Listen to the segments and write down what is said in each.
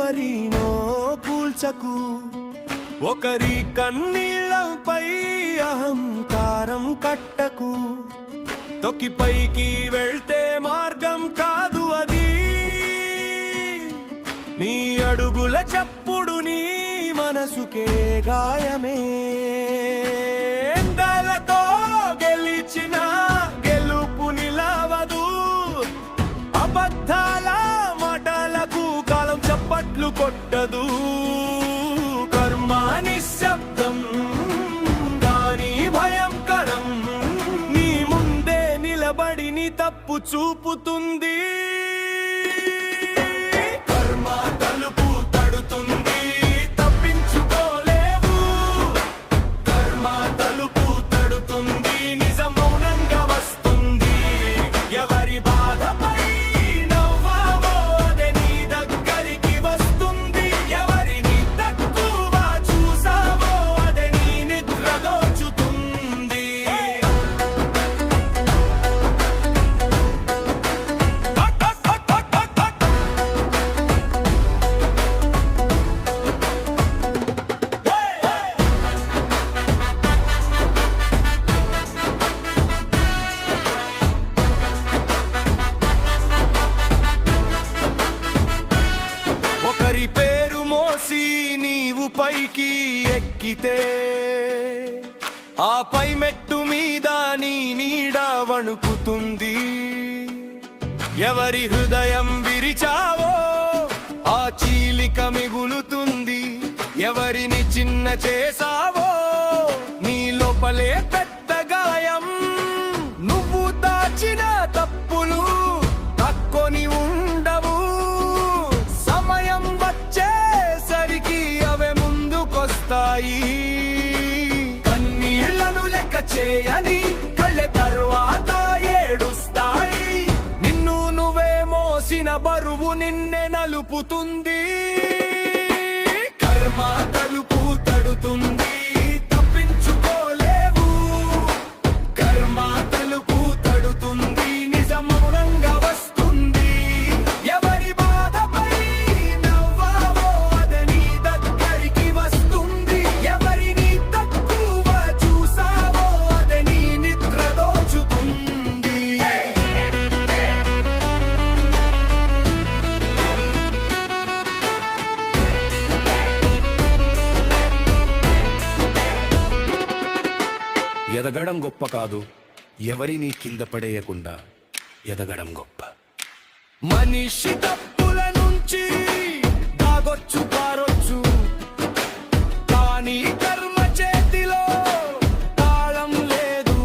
ఎవరినో కూల్చకు, ఒకరి కన్నీళ్ళపై అహంకారం కట్టకు. తొక్కి పైకి వెళ్తే మార్గం కాదు అది, నీ అడుగుల చప్పుడు నీ మనసుకే గాయమే. ఎండలతో గెలిచిన గెలుపు నిలవదు, అబద్ధాల మాటలకు కాలం చప్పట్లు కొట్టదు. కర్మ నిశ్శబ్దం దాని భయంకరం, నీ ముందే నిలబడి నీ తప్పు చూపుతుంది. కర్మ తలుపు తడుతుంది, తప్పించుకోలేవు. కర్మ తలుపు తడుతుంది, నిజం మౌనంగా వస్తుంది. ఎవరి బాధపై నవ్వావో అదే నీ దగ్గరికి వస్తుంది. ఎవరిని తక్కువ చూసావో అదే నీ నిద్ర దోచుతుంది. ఒకరి పేరు మోసి నీవు పైకి ఎక్కితే, ఆపై మెట్టు మీద నీ నీడ వణుకుతుంది. ఎవరి హృదయం విరిచావో ఆ చీలిక మిగులుతుంది. ఎవరిని చిన్న చేసావో నీ లోపలే పెద్ద గాయం. నువ్వు దాచిన తప్పులు తక్కుని ఉండవు, సమయం వచ్చేసరికి అవే ముందుకొస్తాయి. కన్నీళ్లను లెక్క చేయని కళ్ళె తర్వాత ఏడుస్తాయి. నిన్ను నువ్వే మోసిన బరువు నిన్నే నలుపుతుంది. కర్మ తలుపు తడుతుంది, తప్పించుకోలేవు. కర్మ తలుపు తడుతుంది, నిజం మౌనంగా వస్తుంది. ఎవరి బాధపై నవ్వావో అదే నీ దగ్గరికి వస్తుంది. ఎవరిని తక్కువ చూసావో అదే నీ నిద్ర దోచుతుంది. ఎదగడం గొప్ప కాదు, ఎవరిని కింద పడేయకుండా ఎదగడం గొప్ప. మనిషి తప్పుల నుంచి దాగొచ్చు పారొచ్చు, కానీ కర్మ చేతిలో తాళం లేదు.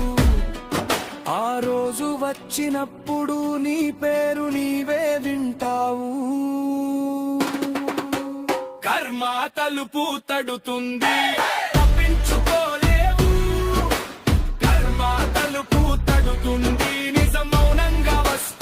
ఆ రోజు వచ్చినప్పుడు నీ పేరు నీవే వింటావు. కర్మ తలుపు తడుతుంది, తప్పించుకోలేవు. కర్మ తలుపు తడుతుంది, నిజం మౌనంగా వస్తుంది.